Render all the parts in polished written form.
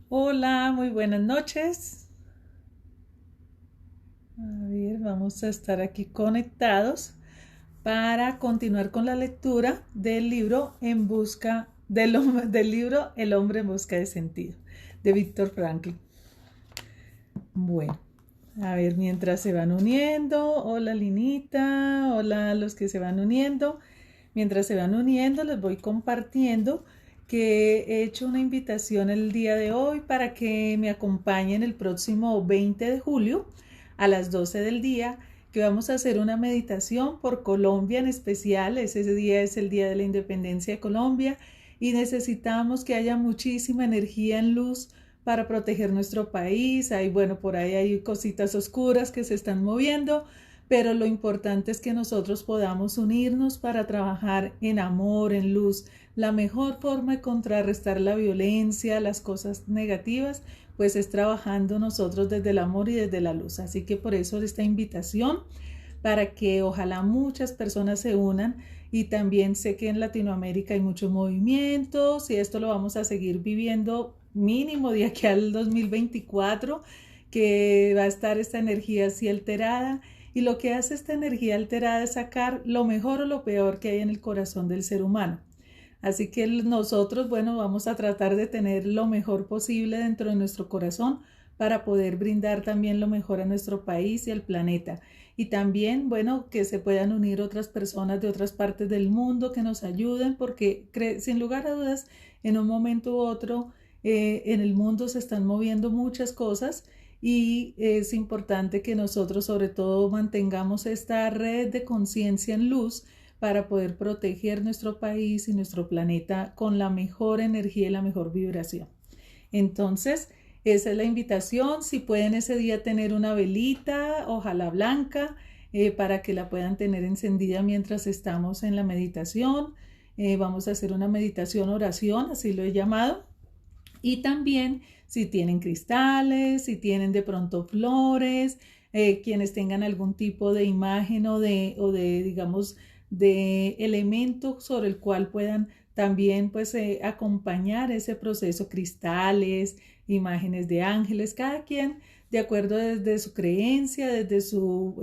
Hola, muy buenas noches. A ver, vamos a estar aquí conectados para continuar con la lectura del libro del libro El hombre en busca de sentido, de Víctor Frankl. Bueno, a ver, mientras se van uniendo, hola Linita, hola a los que se van uniendo. Mientras se van uniendo, les voy compartiendo que he hecho una invitación el día de hoy para que me acompañen el próximo 20 de julio a las 12 del día, que vamos a hacer una meditación por Colombia en especial. Ese día es el Día de la Independencia de Colombia y necesitamos que haya muchísima energía en luz para proteger nuestro país. Bueno, por ahí hay cositas oscuras que se están moviendo, pero lo importante es que nosotros podamos unirnos para trabajar en amor, en luz. La mejor forma de contrarrestar la violencia, las cosas negativas, pues es trabajando nosotros desde el amor y desde la luz. Así que por eso esta invitación, para que ojalá muchas personas se unan. Y también sé que en Latinoamérica hay muchos movimientos y esto lo vamos a seguir viviendo mínimo de aquí al 2024, que va a estar esta energía así alterada. Y lo que hace esta energía alterada es sacar lo mejor o lo peor que hay en el corazón del ser humano. Así que nosotros, bueno, vamos a tratar de tener lo mejor posible dentro de nuestro corazón para poder brindar también lo mejor a nuestro país y al planeta. Y también, bueno, que se puedan unir otras personas de otras partes del mundo que nos ayuden, porque sin lugar a dudas, en un momento u otro, en el mundo se están moviendo muchas cosas y es importante que nosotros sobre todo mantengamos esta red de conciencia en luz para poder proteger nuestro país y nuestro planeta con la mejor energía y la mejor vibración. Entonces, esa es la invitación. Si pueden ese día tener una velita, ojalá blanca, para que la puedan tener encendida mientras estamos en la meditación. Vamos a hacer una meditación oración, así lo he llamado. Y también si tienen cristales, si tienen de pronto flores, quienes tengan algún tipo de imagen digamos, de elemento sobre el cual puedan también pues acompañar ese proceso, cristales, imágenes de ángeles, cada quien de acuerdo desde su creencia, desde su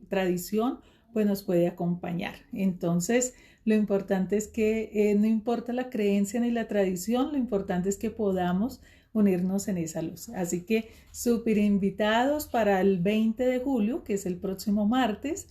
tradición, pues nos puede acompañar. Entonces, lo importante es que no importa la creencia ni la tradición, lo importante es que podamos unirnos en esa luz. Así que súper invitados para el 20 de julio, que es el próximo martes,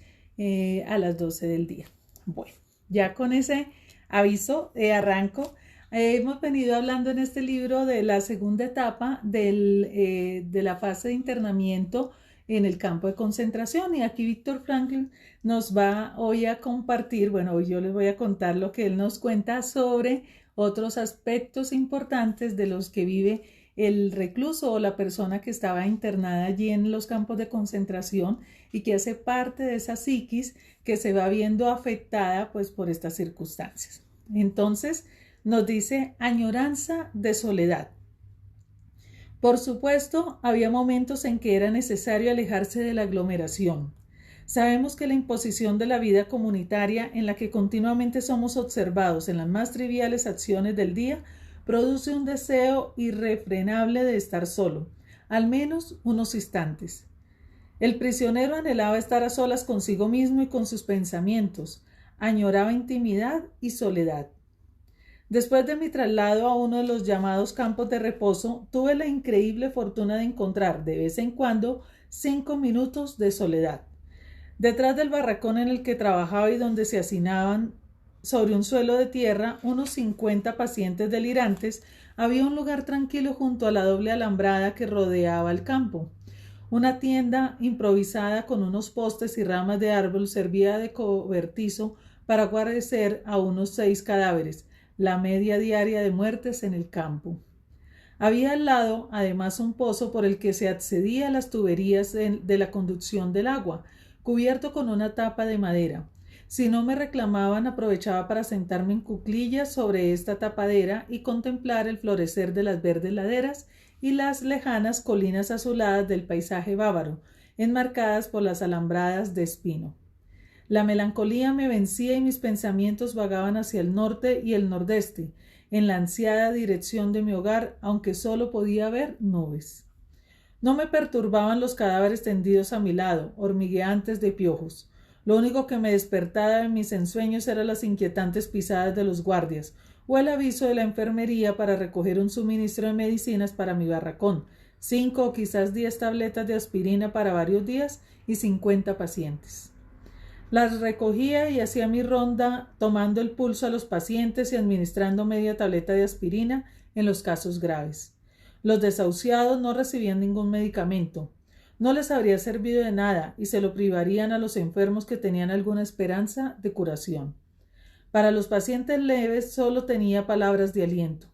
a las 12 del día. Bueno, ya con ese aviso arranco. Hemos venido hablando en este libro de la segunda etapa de la fase de internamiento en el campo de concentración, y aquí Víctor Frankl nos va hoy a compartir, bueno, hoy yo les voy a contar lo que él nos cuenta sobre otros aspectos importantes de los que vive el recluso o la persona que estaba internada allí en los campos de concentración y que hace parte de esa psiquis que se va viendo afectada pues por estas circunstancias. Entonces nos dice añoranza de soledad. Por supuesto, había momentos en que era necesario alejarse de la aglomeración. Sabemos que la imposición de la vida comunitaria, en la que continuamente somos observados en las más triviales acciones del día, produce un deseo irrefrenable de estar solo, al menos unos instantes. El prisionero anhelaba estar a solas consigo mismo y con sus pensamientos, añoraba intimidad y soledad. Después de mi traslado a uno de los llamados campos de reposo, tuve la increíble fortuna de encontrar, de vez en cuando, 5 minutos de soledad. Detrás del barracón en el que trabajaba y donde se hacinaban sobre un suelo de tierra unos 50 pacientes delirantes, había un lugar tranquilo junto a la doble alambrada que rodeaba el campo. Una tienda improvisada con unos postes y ramas de árbol servía de cobertizo para guarecer a unos 6 cadáveres, la media diaria de muertes en el campo. Había al lado, además, un pozo por el que se accedía a las tuberías de la conducción del agua, cubierto con una tapa de madera. Si no me reclamaban, aprovechaba para sentarme en cuclillas sobre esta tapadera y contemplar el florecer de las verdes laderas y las lejanas colinas azuladas del paisaje bávaro, enmarcadas por las alambradas de espino. La melancolía me vencía y mis pensamientos vagaban hacia el norte y el nordeste, en la ansiada dirección de mi hogar, aunque solo podía ver nubes. No me perturbaban los cadáveres tendidos a mi lado, hormigueantes de piojos. Lo único que me despertaba de mis ensueños eran las inquietantes pisadas de los guardias o el aviso de la enfermería para recoger un suministro de medicinas para mi barracón, 5 o quizás 10 tabletas de aspirina para varios días y 50 pacientes. Las recogía y hacía mi ronda tomando el pulso a los pacientes y administrando media tableta de aspirina en los casos graves. Los desahuciados no recibían ningún medicamento. No les habría servido de nada y se lo privarían a los enfermos que tenían alguna esperanza de curación. Para los pacientes leves solo tenía palabras de aliento.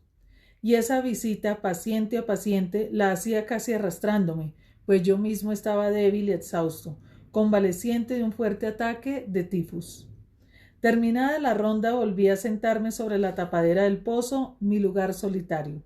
Y esa visita paciente a paciente la hacía casi arrastrándome, pues yo mismo estaba débil y exhausto, convaleciente de un fuerte ataque de tifus. Terminada la ronda volví a sentarme sobre la tapadera del pozo, mi lugar solitario.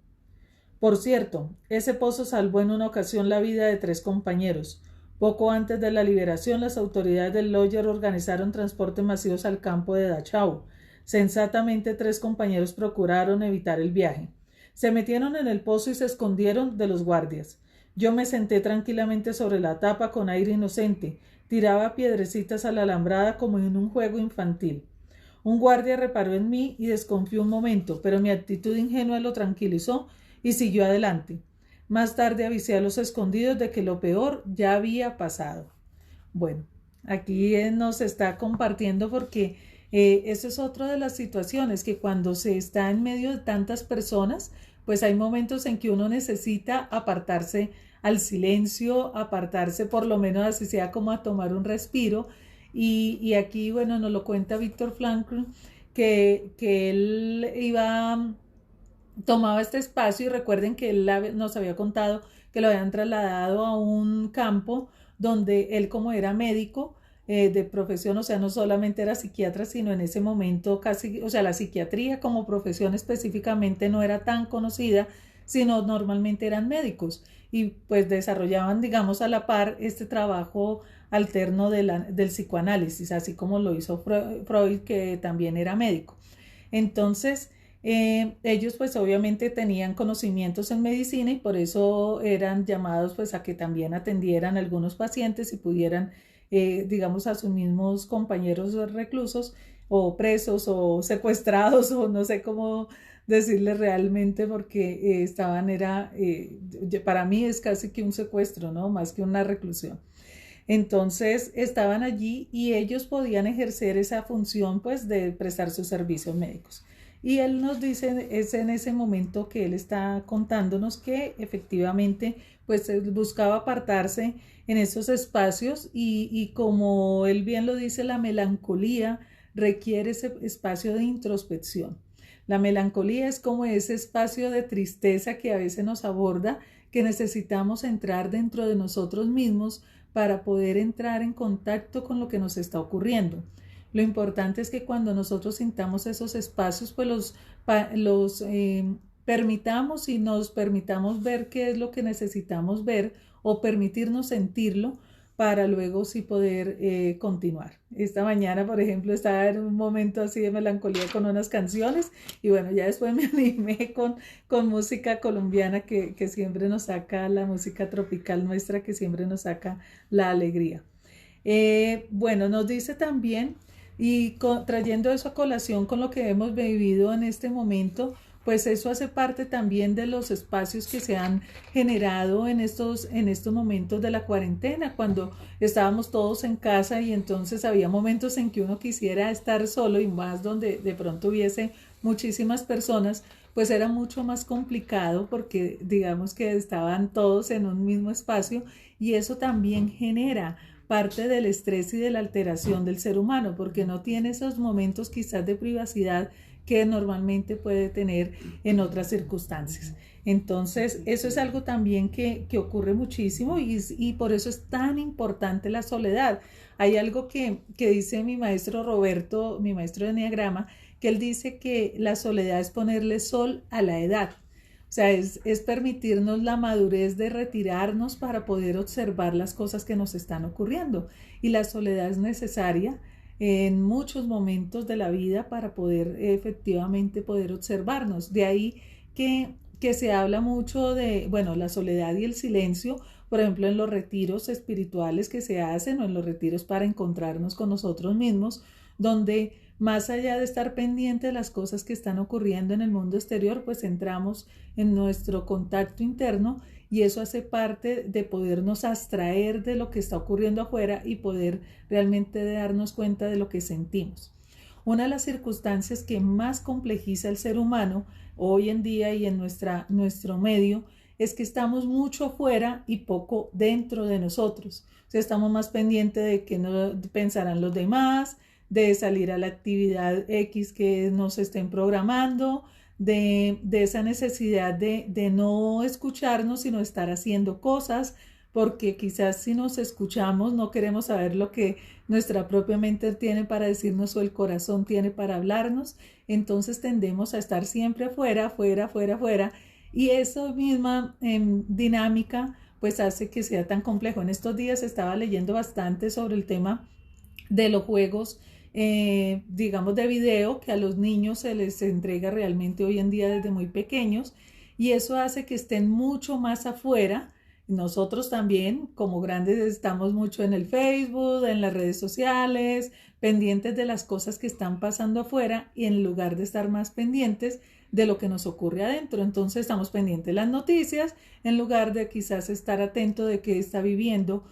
Por cierto, ese pozo salvó en una ocasión la vida de 3 compañeros. Poco antes de la liberación, las autoridades del Lawyer organizaron transportes masivos al campo de Dachau. Sensatamente 3 compañeros procuraron evitar el viaje. Se metieron en el pozo y se escondieron de los guardias. Yo me senté tranquilamente sobre la tapa con aire inocente. Tiraba piedrecitas a la alambrada como en un juego infantil. Un guardia reparó en mí y desconfió un momento, pero mi actitud ingenua lo tranquilizó y siguió adelante. Más tarde avisé a los escondidos de que lo peor ya había pasado. Bueno, aquí nos está compartiendo porque eso es otra de las situaciones, que cuando se está en medio de tantas personas, pues hay momentos en que uno necesita apartarse al silencio, apartarse por lo menos así sea como a tomar un respiro. Y aquí, bueno, nos lo cuenta Víctor Frankl, que él tomaba este espacio y recuerden que él nos había contado que lo habían trasladado a un campo donde él, como era médico de profesión, o sea, no solamente era psiquiatra, sino en ese momento casi, o sea, la psiquiatría como profesión específicamente no era tan conocida, sino normalmente eran médicos y pues desarrollaban, digamos, a la par este trabajo alterno del psicoanálisis, así como lo hizo Freud, que también era médico. Entonces, ellos pues obviamente tenían conocimientos en medicina y por eso eran llamados pues a que también atendieran a algunos pacientes y pudieran, digamos, a sus mismos compañeros reclusos o presos o secuestrados o no sé cómo decirles realmente, porque para mí es casi que un secuestro, ¿no? Más que una reclusión. Entonces estaban allí y ellos podían ejercer esa función pues de prestar sus servicios médicos. Y él nos dice, es en ese momento que él está contándonos que efectivamente pues él buscaba apartarse en esos espacios y como él bien lo dice, la melancolía requiere ese espacio de introspección. La melancolía es como ese espacio de tristeza que a veces nos aborda, que necesitamos entrar dentro de nosotros mismos para poder entrar en contacto con lo que nos está ocurriendo. Lo importante es que cuando nosotros sintamos esos espacios, pues los permitamos y nos permitamos ver qué es lo que necesitamos ver o permitirnos sentirlo para luego sí poder continuar. Esta mañana, por ejemplo, estaba en un momento así de melancolía con unas canciones y bueno, ya después me animé con música colombiana que siempre nos saca, la música tropical nuestra que siempre nos saca la alegría. Bueno, nos dice también, y trayendo eso a colación con lo que hemos vivido en este momento, pues eso hace parte también de los espacios que se han generado en estos momentos de la cuarentena, cuando estábamos todos en casa y entonces había momentos en que uno quisiera estar solo y más donde de pronto hubiese muchísimas personas, pues era mucho más complicado porque digamos que estaban todos en un mismo espacio y eso también genera parte del estrés y de la alteración del ser humano, porque no tiene esos momentos quizás de privacidad que normalmente puede tener en otras circunstancias. Entonces, eso es algo también que ocurre muchísimo y por eso es tan importante la soledad. Hay algo que dice mi maestro Roberto, mi maestro de Enneagrama, que él dice que la soledad es ponerle sol a la edad. O sea, es permitirnos la madurez de retirarnos para poder observar las cosas que nos están ocurriendo. Y la soledad es necesaria en muchos momentos de la vida para poder efectivamente poder observarnos. De ahí que se habla mucho de, bueno, la soledad y el silencio, por ejemplo, en los retiros espirituales que se hacen o en los retiros para encontrarnos con nosotros mismos, donde más allá de estar pendiente de las cosas que están ocurriendo en el mundo exterior, pues entramos en nuestro contacto interno y eso hace parte de podernos abstraer de lo que está ocurriendo afuera y poder realmente darnos cuenta de lo que sentimos. Una de las circunstancias que más complejiza al ser humano hoy en día y en nuestro medio es que estamos mucho afuera y poco dentro de nosotros. O sea, estamos más pendientes de qué no pensarán los demás, de salir a la actividad X que nos estén programando, de esa necesidad de no escucharnos, sino estar haciendo cosas, porque quizás si nos escuchamos no queremos saber lo que nuestra propia mente tiene para decirnos o el corazón tiene para hablarnos, entonces tendemos a estar siempre afuera, afuera, afuera, afuera, y esa misma dinámica pues hace que sea tan complejo. En estos días estaba leyendo bastante sobre el tema de los juegos, digamos, de video que a los niños se les entrega realmente hoy en día desde muy pequeños, y eso hace que estén mucho más afuera. Nosotros también, como grandes, estamos mucho en el Facebook, en las redes sociales, pendientes de las cosas que están pasando afuera y en lugar de estar más pendientes de lo que nos ocurre adentro. Entonces estamos pendientes de las noticias en lugar de quizás estar atento de qué está viviendo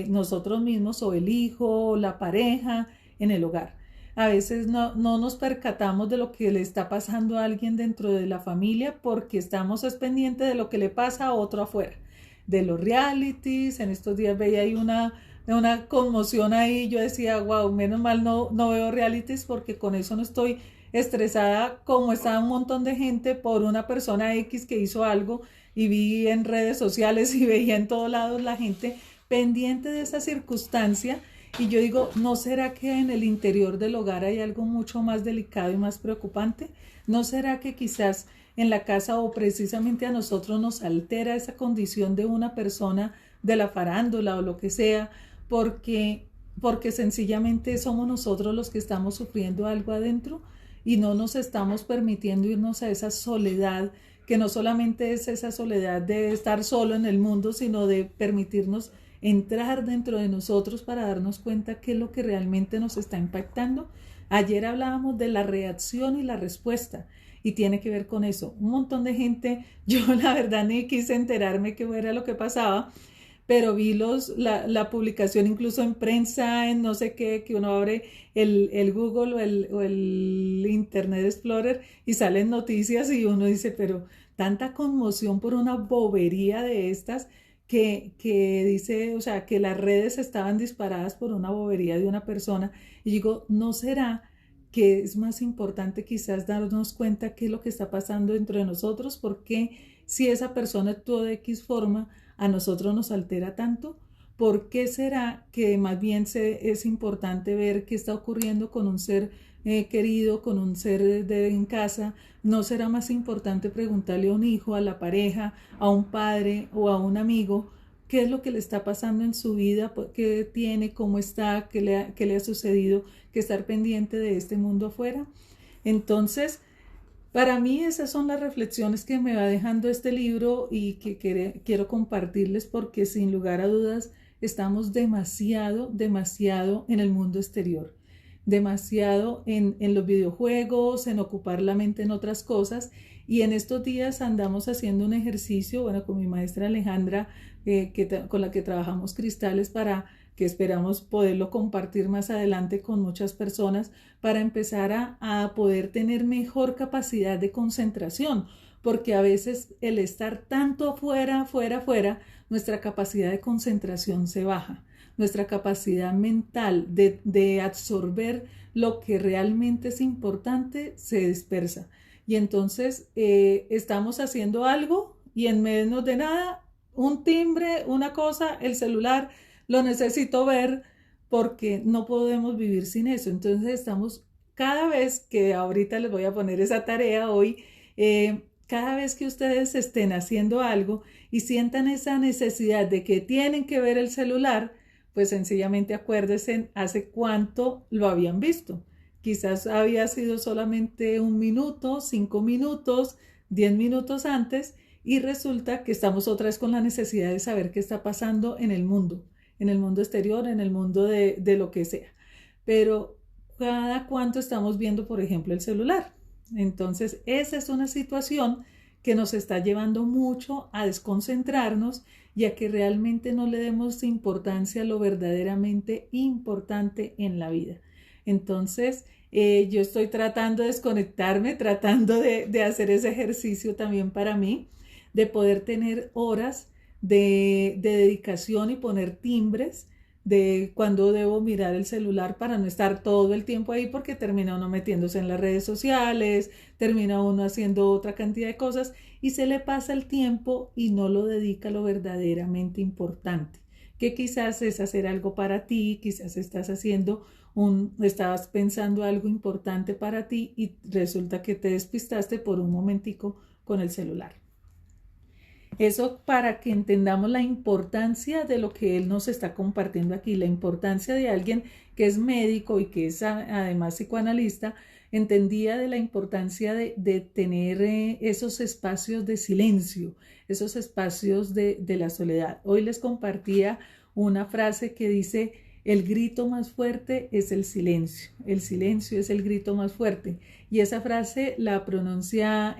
nosotros mismos o el hijo o la pareja en el hogar. A veces no nos percatamos de lo que le está pasando a alguien dentro de la familia porque estamos pendientes de lo que le pasa a otro afuera, de los realities. En estos días veía ahí una conmoción ahí, yo decía, wow, menos mal no veo realities porque con eso no estoy estresada como está un montón de gente por una persona X que hizo algo, y vi en redes sociales y veía en todos lados la gente pendiente de esa circunstancia. Y yo digo, ¿no será que en el interior del hogar hay algo mucho más delicado y más preocupante? ¿No será que quizás en la casa o precisamente a nosotros nos altera esa condición de una persona de la farándula o lo que sea, porque sencillamente somos nosotros los que estamos sufriendo algo adentro y no nos estamos permitiendo irnos a esa soledad, que no solamente es esa soledad de estar solo en el mundo, sino de permitirnos entrar dentro de nosotros para darnos cuenta qué es lo que realmente nos está impactando. Ayer hablábamos de la reacción y la respuesta y tiene que ver con eso. Un montón de gente, yo la verdad ni quise enterarme qué era lo que pasaba, pero vi la publicación incluso en prensa, en no sé qué, que uno abre el Google o el Internet Explorer y salen noticias y uno dice, pero tanta conmoción por una bobería de estas que dice, o sea, que las redes estaban disparadas por una bobería de una persona. Y digo, ¿no será que es más importante quizás darnos cuenta qué es lo que está pasando dentro de nosotros? Porque si esa persona actuó de X forma, a nosotros nos altera tanto. ¿Por qué será que más bien es importante ver qué está ocurriendo con un ser querido, con un ser en casa? ¿No será más importante preguntarle a un hijo, a la pareja, a un padre o a un amigo qué es lo que le está pasando en su vida, qué tiene, cómo está, qué le ha sucedido, que estar pendiente de este mundo afuera? Entonces, para mí esas son las reflexiones que me va dejando este libro y que quiero compartirles, porque sin lugar a dudas estamos demasiado en el mundo exterior, demasiado en los videojuegos, en ocupar la mente en otras cosas. Y en estos días andamos haciendo un ejercicio, bueno, con mi maestra Alejandra, con la que trabajamos cristales, para que esperamos poderlo compartir más adelante con muchas personas, para empezar a poder tener mejor capacidad de concentración, porque a veces el estar tanto afuera, nuestra capacidad de concentración se baja, nuestra capacidad mental de absorber lo que realmente es importante se dispersa. Y entonces estamos haciendo algo y en menos de nada, un timbre, una cosa, el celular, lo necesito ver porque no podemos vivir sin eso. Entonces estamos, cada vez que ahorita les voy a poner esa tarea hoy, cada vez que ustedes estén haciendo algo y sientan esa necesidad de que tienen que ver el celular, pues sencillamente acuérdense hace cuánto lo habían visto. Quizás había sido solamente 1 minuto, 5 minutos, 10 minutos antes, y resulta que estamos otra vez con la necesidad de saber qué está pasando en el mundo exterior, en el mundo de lo que sea. Pero cada cuánto estamos viendo, por ejemplo, el celular. Entonces, esa es una situación que nos está llevando mucho a desconcentrarnos y a que realmente no le demos importancia a lo verdaderamente importante en la vida. Entonces, yo estoy tratando de desconectarme, tratando de hacer ese ejercicio también para mí, de poder tener horas de dedicación y poner timbres de cuando debo mirar el celular para no estar todo el tiempo ahí, porque termina uno metiéndose en las redes sociales, termina uno haciendo otra cantidad de cosas y se le pasa el tiempo y no lo dedica a lo verdaderamente importante, que quizás es hacer algo para ti, quizás estabas pensando algo importante para ti y resulta que te despistaste por un momentico con el celular. Eso para que entendamos la importancia de lo que él nos está compartiendo aquí, la importancia de alguien que es médico y que es además psicoanalista, entendía de la importancia de tener esos espacios de silencio, esos espacios de la soledad. Hoy les compartía una frase que dice: el grito más fuerte es el silencio es el grito más fuerte. Y esa frase la pronuncia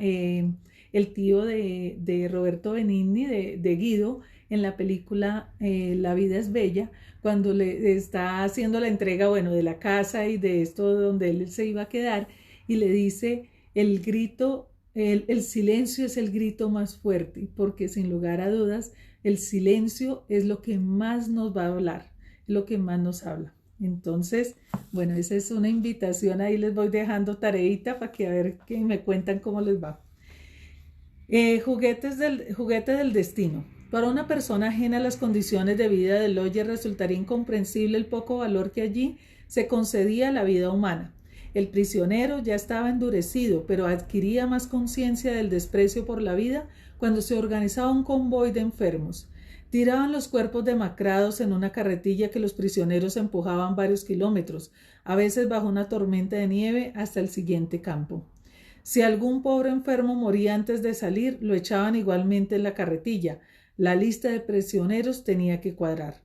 el tío de Roberto Benigni, de Guido, en la película La vida es bella, cuando le está haciendo la entrega, bueno, de la casa y de esto donde él se iba a quedar, y le dice: el silencio es el grito más fuerte, porque sin lugar a dudas, el silencio es lo que más nos va a hablar, lo que más nos habla. Entonces, bueno, esa es una invitación, ahí les voy dejando tareita para que a ver que me cuentan cómo les va. Juguete del destino. Para una persona ajena a las condiciones de vida del Oye resultaría incomprensible el poco valor que allí se concedía a la vida humana. El prisionero ya estaba endurecido, pero adquiría más conciencia del desprecio por la vida cuando se organizaba un convoy de enfermos. Tiraban los cuerpos demacrados en una carretilla que los prisioneros empujaban varios kilómetros, a veces bajo una tormenta de nieve, hasta el siguiente campo. Si algún pobre enfermo moría antes de salir, lo echaban igualmente en la carretilla. La lista de prisioneros tenía que cuadrar.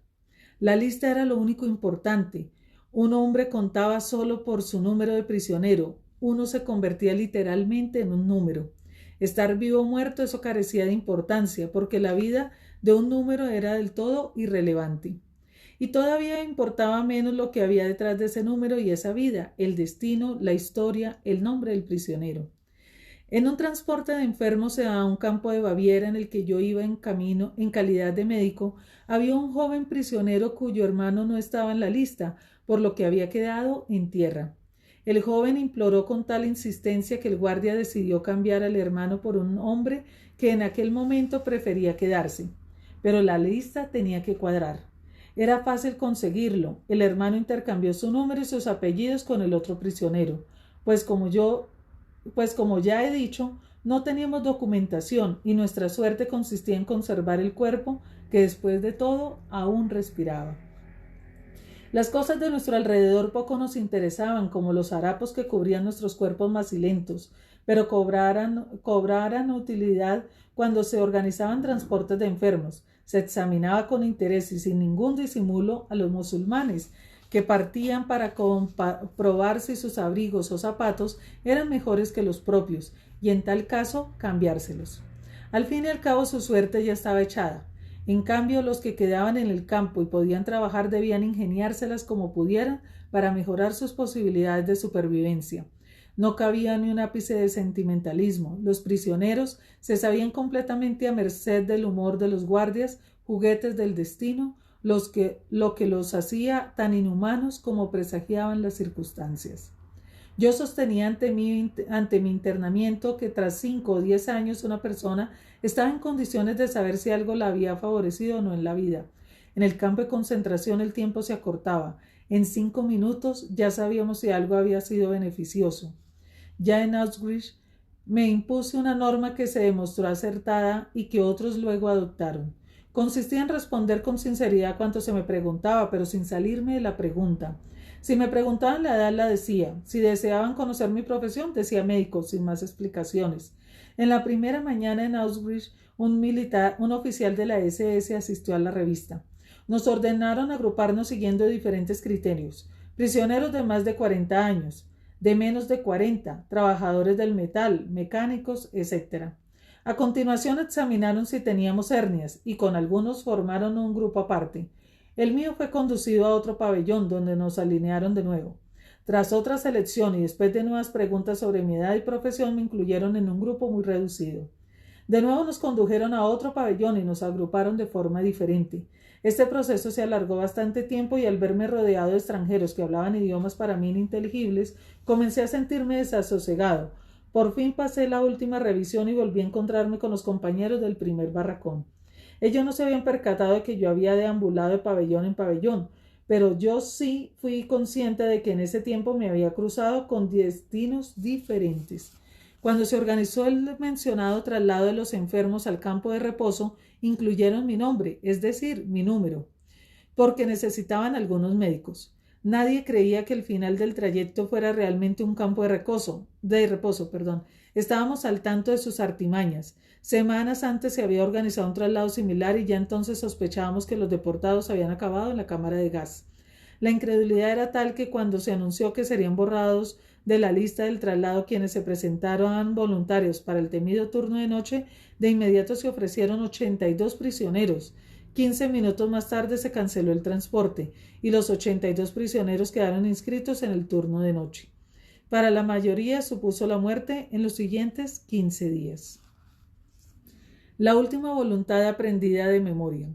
La lista era lo único importante. Un hombre contaba solo por su número de prisionero. Uno se convertía literalmente en un número. Estar vivo o muerto, eso carecía de importancia, porque la vida de un número era del todo irrelevante. Y todavía importaba menos lo que había detrás de ese número y esa vida, el destino, la historia, el nombre del prisionero. En un transporte de enfermos a un campo de Baviera en el que yo iba en camino en calidad de médico, había un joven prisionero cuyo hermano no estaba en la lista, por lo que había quedado en tierra. El joven imploró con tal insistencia que el guardia decidió cambiar al hermano por un hombre que en aquel momento prefería quedarse. Pero la lista tenía que cuadrar. Era fácil conseguirlo. El hermano intercambió su número y sus apellidos con el otro prisionero, pues como ya he dicho, no teníamos documentación y nuestra suerte consistía en conservar el cuerpo que después de todo aún respiraba. Las cosas de nuestro alrededor poco nos interesaban, como los harapos que cubrían nuestros cuerpos macilentos, pero cobraran utilidad cuando se organizaban transportes de enfermos. Se examinaba con interés y sin ningún disimulo a los musulmanes, que partían para comprobar si sus abrigos o zapatos eran mejores que los propios, y en tal caso cambiárselos. Al fin y al cabo su suerte ya estaba echada. En cambio, los que quedaban en el campo y podían trabajar debían ingeniárselas como pudieran para mejorar sus posibilidades de supervivencia. No cabía ni un ápice de sentimentalismo. Los prisioneros se sabían completamente a merced del humor de los guardias, juguetes del destino, lo que los hacía tan inhumanos como presagiaban las circunstancias. Yo sostenía ante mi internamiento que tras 5 o 10 años una persona estaba en condiciones de saber si algo la había favorecido o no en la vida. En el campo de concentración el tiempo se acortaba. En 5 minutos ya sabíamos si algo había sido beneficioso. Ya en Auschwitz me impuse una norma que se demostró acertada y que otros luego adoptaron. Consistía en responder con sinceridad cuanto se me preguntaba, pero sin salirme de la pregunta. Si me preguntaban la edad, la decía. Si deseaban conocer mi profesión, decía médico, sin más explicaciones. En la primera mañana en Auschwitz, un oficial de la SS asistió a la revista. Nos ordenaron agruparnos siguiendo diferentes criterios. Prisioneros de más de 40 años, de menos de 40, trabajadores del metal, mecánicos, etc. A continuación examinaron si teníamos hernias y con algunos formaron un grupo aparte. El mío fue conducido a otro pabellón donde nos alinearon de nuevo. Tras otra selección y después de nuevas preguntas sobre mi edad y profesión me incluyeron en un grupo muy reducido. De nuevo nos condujeron a otro pabellón y nos agruparon de forma diferente. Este proceso se alargó bastante tiempo y al verme rodeado de extranjeros que hablaban idiomas para mí ininteligibles, comencé a sentirme desasosegado. Por fin pasé la última revisión y volví a encontrarme con los compañeros del primer barracón. Ellos no se habían percatado de que yo había deambulado de pabellón en pabellón, pero yo sí fui consciente de que en ese tiempo me había cruzado con destinos diferentes. Cuando se organizó el mencionado traslado de los enfermos al campo de reposo, incluyeron mi nombre, es decir, mi número, porque necesitaban algunos médicos. Nadie creía que el final del trayecto fuera realmente un campo de reposo. Estábamos al tanto de sus artimañas. Semanas antes se había organizado un traslado similar y ya entonces sospechábamos que los deportados habían acabado en la cámara de gas. La incredulidad era tal que cuando se anunció que serían borrados de la lista del traslado quienes se presentaron voluntarios para el temido turno de noche, de inmediato se ofrecieron 82 prisioneros. 15 minutos más tarde se canceló el transporte y los 82 prisioneros quedaron inscritos en el turno de noche. Para la mayoría supuso la muerte en los siguientes 15 días. La última voluntad aprendida de memoria.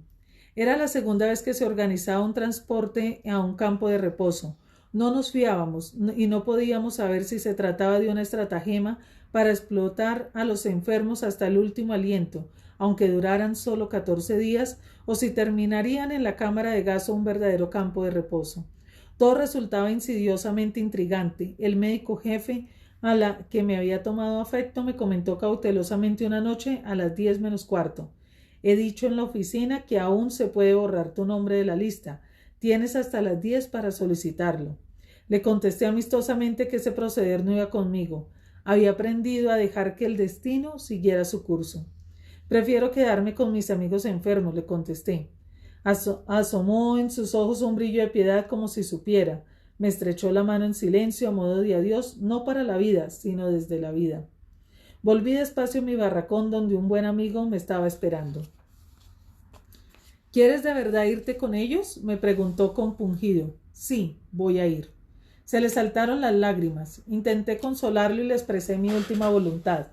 Era la segunda vez que se organizaba un transporte a un campo de reposo. No nos fiábamos y no podíamos saber si se trataba de una estratagema para explotar a los enfermos hasta el último aliento, aunque duraran solo 14 días, o si terminarían en la cámara de gas o un verdadero campo de reposo. Todo resultaba insidiosamente intrigante. El médico jefe, a la que me había tomado afecto, me comentó cautelosamente una noche a las 10 menos cuarto. He dicho en la oficina que aún se puede borrar tu nombre de la lista. Tienes hasta las 10 para solicitarlo. Le contesté amistosamente que ese proceder no iba conmigo. Había aprendido a dejar que el destino siguiera su curso. Prefiero quedarme con mis amigos enfermos, le contesté. Asomó en sus ojos un brillo de piedad como si supiera. Me estrechó la mano en silencio a modo de adiós, no para la vida, sino desde la vida. Volví despacio a mi barracón donde un buen amigo me estaba esperando. ¿Quieres de verdad irte con ellos?, me preguntó compungido. Sí, voy a ir. Se le saltaron las lágrimas. Intenté consolarlo y le expresé mi última voluntad.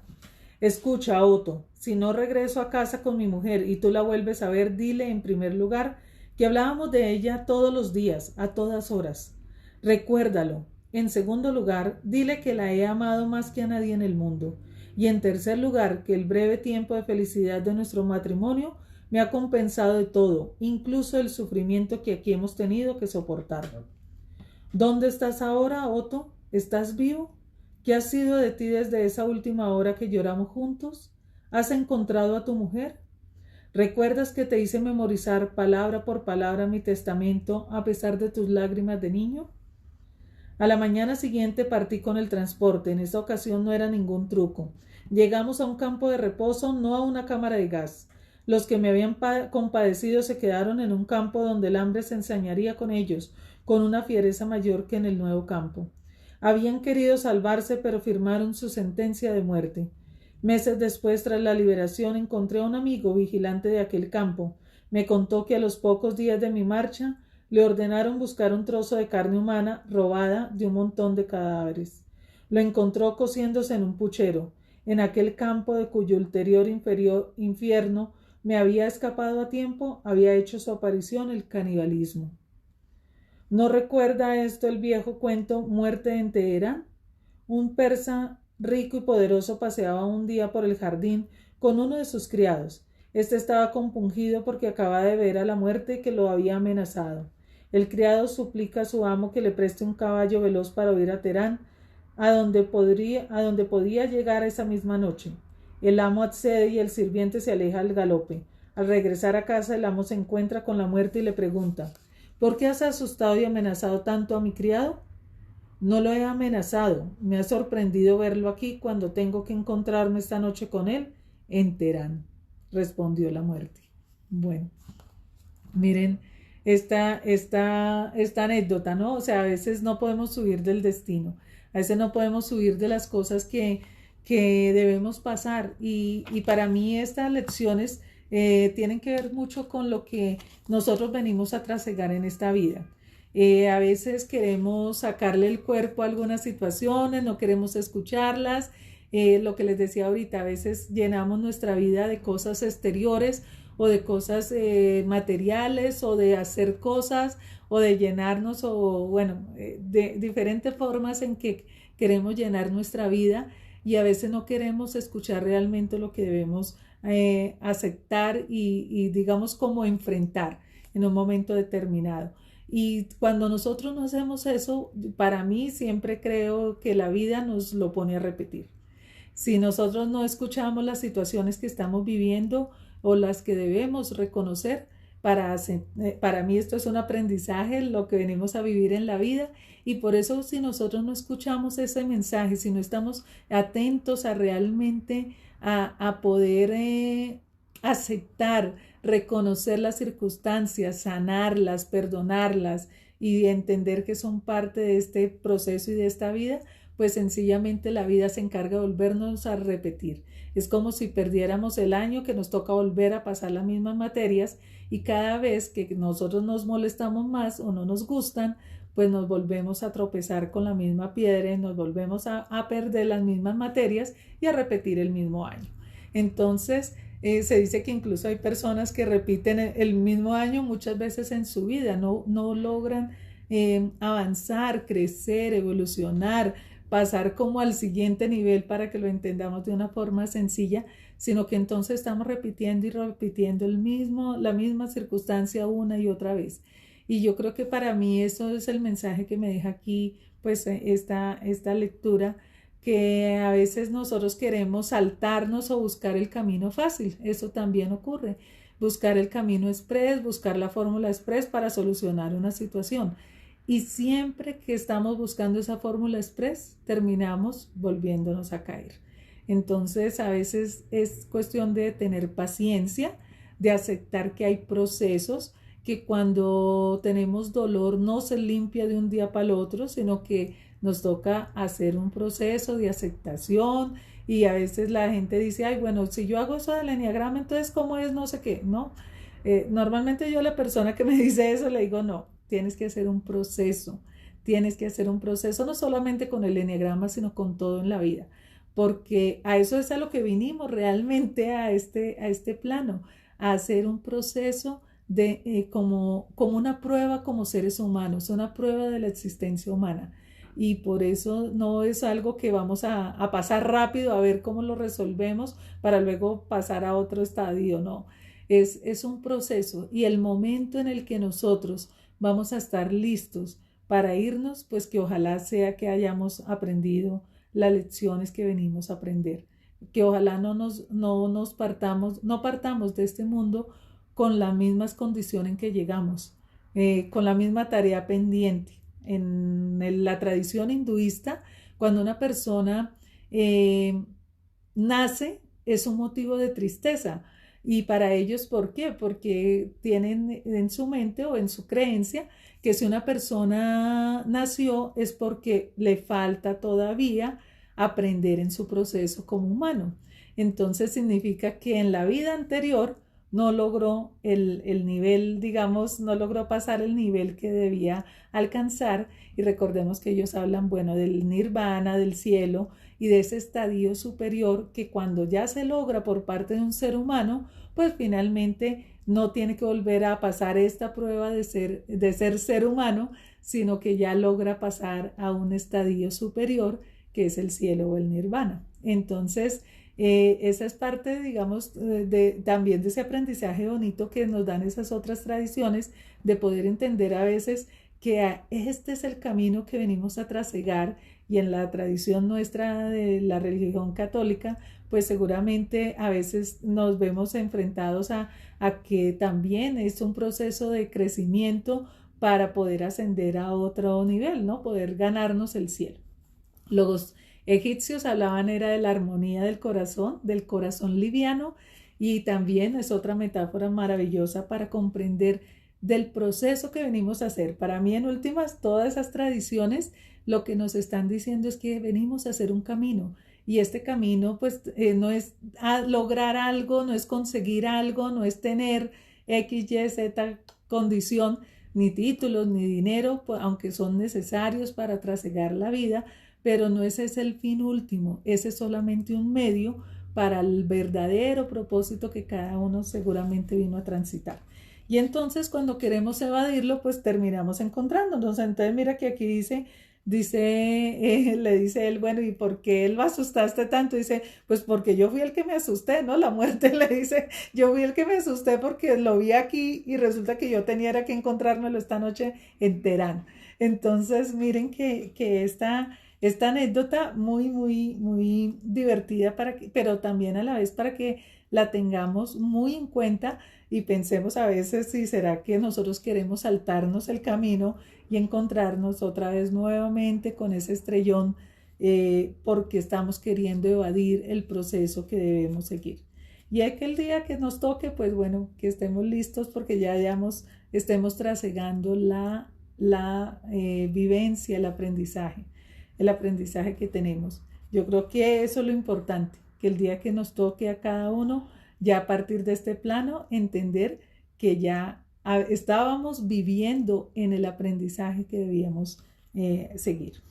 Escucha, Otto, si no regreso a casa con mi mujer y tú la vuelves a ver, dile en primer lugar que hablábamos de ella todos los días, a todas horas. Recuérdalo. En segundo lugar, dile que la he amado más que a nadie en el mundo. Y en tercer lugar, que el breve tiempo de felicidad de nuestro matrimonio me ha compensado de todo, incluso el sufrimiento que aquí hemos tenido que soportar. ¿Dónde estás ahora, Otto? ¿Estás vivo? ¿Qué ha sido de ti desde esa última hora que lloramos juntos? ¿Has encontrado a tu mujer? ¿Recuerdas que te hice memorizar palabra por palabra mi testamento a pesar de tus lágrimas de niño? A la mañana siguiente partí con el transporte. En esta ocasión no era ningún truco. Llegamos a un campo de reposo, no a una cámara de gas. Los que me habían compadecido se quedaron en un campo donde el hambre se ensañaría con ellos, con una fiereza mayor que en el nuevo campo. Habían querido salvarse, pero firmaron su sentencia de muerte. Meses después, tras la liberación, encontré a un amigo vigilante de aquel campo. Me contó que a los pocos días de mi marcha le ordenaron buscar un trozo de carne humana robada de un montón de cadáveres. Lo encontró cociéndose en un puchero, en aquel campo de cuyo ulterior infierno me había escapado a tiempo, había hecho su aparición el canibalismo. ¿No recuerda esto el viejo cuento Muerte en Teherán? Un persa rico y poderoso paseaba un día por el jardín con uno de sus criados. Este estaba compungido porque acababa de ver a la muerte que lo había amenazado. El criado suplica a su amo que le preste un caballo veloz para huir a Teherán, a donde podía llegar esa misma noche. El amo accede y el sirviente se aleja al galope. Al regresar a casa, el amo se encuentra con la muerte y le pregunta: ¿por qué has asustado y amenazado tanto a mi criado? No lo he amenazado. Me ha sorprendido verlo aquí cuando tengo que encontrarme esta noche con él en Teherán, respondió la muerte. Bueno, miren esta anécdota, ¿no? O sea, a veces no podemos huir del destino, a veces no podemos huir de las cosas que debemos pasar. Y para mí estas lecciones tienen que ver mucho con lo que nosotros venimos a trasegar en esta vida. A veces queremos sacarle el cuerpo a algunas situaciones, no queremos escucharlas. Lo que les decía ahorita, a veces llenamos nuestra vida de cosas exteriores o de cosas materiales o de hacer cosas o de llenarnos o bueno, de diferentes formas en que queremos llenar nuestra vida y a veces no queremos escuchar realmente lo que debemos aceptar y digamos como enfrentar en un momento determinado. Y cuando nosotros no hacemos eso, para mí siempre creo que la vida nos lo pone a repetir. Si nosotros no escuchamos las situaciones que estamos viviendo o las que debemos reconocer, para mí esto es un aprendizaje, lo que venimos a vivir en la vida, y por eso si nosotros no escuchamos ese mensaje, si no estamos atentos a realmente a poder aceptar, reconocer las circunstancias, sanarlas, perdonarlas y entender que son parte de este proceso y de esta vida, pues sencillamente la vida se encarga de volvernos a repetir. Es como si perdiéramos el año, que nos toca volver a pasar las mismas materias y cada vez que nosotros nos molestamos más o no nos gustan, pues nos volvemos a tropezar con la misma piedra y nos volvemos a perder las mismas materias y a repetir el mismo año. Entonces, se dice que incluso hay personas que repiten el mismo año muchas veces en su vida, no logran avanzar, crecer, evolucionar, pasar como al siguiente nivel para que lo entendamos de una forma sencilla, sino que entonces estamos repitiendo y repitiendo la misma circunstancia una y otra vez. Y yo creo que para mí eso es el mensaje que me deja aquí, pues esta lectura, que a veces nosotros queremos saltarnos o buscar el camino fácil. Eso también ocurre. Buscar el camino express, buscar la fórmula express para solucionar una situación. Y siempre que estamos buscando esa fórmula express, terminamos volviéndonos a caer. Entonces, a veces es cuestión de tener paciencia, de aceptar que hay procesos, que cuando tenemos dolor no se limpia de un día para el otro, sino que nos toca hacer un proceso de aceptación. Y a veces la gente dice: ay, bueno, si yo hago eso del enneagrama, entonces ¿cómo es? No sé qué, ¿no? Normalmente yo a la persona que me dice eso le digo: no, tienes que hacer un proceso, no solamente con el enneagrama, sino con todo en la vida, porque a eso es a lo que vinimos realmente a este plano, a hacer un proceso como una prueba como seres humanos, una prueba de la existencia humana. Y por eso no es algo que vamos a pasar rápido a ver cómo lo resolvemos para luego pasar a otro estadio, no. Es un proceso y el momento en el que nosotros vamos a estar listos para irnos, pues que ojalá sea que hayamos aprendido las lecciones que venimos a aprender, que ojalá no partamos de este mundo con las mismas condiciones en que llegamos, con la misma tarea pendiente. En la tradición hinduista, cuando una persona nace, es un motivo de tristeza. Y para ellos, ¿por qué? Porque tienen en su mente o en su creencia que si una persona nació es porque le falta todavía aprender en su proceso como humano. Entonces significa que en la vida anterior no logró el nivel, digamos, no logró pasar el nivel que debía alcanzar. Y recordemos que ellos hablan, bueno, del nirvana, del cielo y de ese estadio superior que cuando ya se logra por parte de un ser humano, pues finalmente no tiene que volver a pasar esta prueba de ser humano, sino que ya logra pasar a un estadio superior que es el cielo o el nirvana. Entonces, esa es parte, digamos, también de ese aprendizaje bonito que nos dan esas otras tradiciones, de poder entender a veces que este es el camino que venimos a trasegar y en la tradición nuestra de la religión católica, pues seguramente a veces nos vemos enfrentados a que también es un proceso de crecimiento para poder ascender a otro nivel, ¿no? Poder ganarnos el cielo. Los egipcios hablaban era de la armonía del corazón liviano, y también es otra metáfora maravillosa para comprender del proceso que venimos a hacer. Para mí, en últimas, todas esas tradiciones lo que nos están diciendo es que venimos a hacer un camino, y este camino pues no es lograr algo, no es conseguir algo, no es tener X, Y, Z condición, ni títulos, ni dinero, pues, aunque son necesarios para trasegar la vida, pero no ese es el fin último, ese es solamente un medio para el verdadero propósito que cada uno seguramente vino a transitar. Y entonces cuando queremos evadirlo, pues terminamos encontrándonos. Entonces mira que aquí le dice él, bueno, ¿y por qué lo asustaste tanto? Dice, pues porque yo fui el que me asusté, ¿no? La muerte le dice, yo fui el que me asusté porque lo vi aquí y resulta que yo tenía que encontrármelo esta noche en Teherán. Entonces miren que esta anécdota muy divertida pero también a la vez para que la tengamos muy en cuenta y pensemos a veces si será que nosotros queremos saltarnos el camino y encontrarnos otra vez nuevamente con ese estrellón porque estamos queriendo evadir el proceso que debemos seguir. Y aquel día que nos toque, pues bueno, que estemos listos porque ya estemos trasegando la vivencia, el aprendizaje que tenemos. Yo creo que eso es lo importante, que el día que nos toque a cada uno, ya a partir de este plano, entender que ya estábamos viviendo en el aprendizaje que debíamos seguir.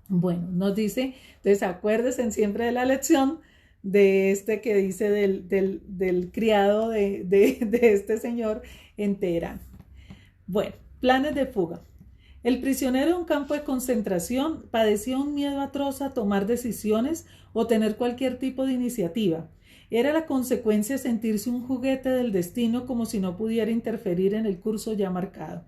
Bueno, nos dice, entonces acuérdense siempre de la lección de que dice del criado de este señor en Teherán. Bueno, planes de fuga. El prisionero en un campo de concentración padecía un miedo atroz a tomar decisiones o tener cualquier tipo de iniciativa. Era la consecuencia sentirse un juguete del destino, como si no pudiera interferir en el curso ya marcado.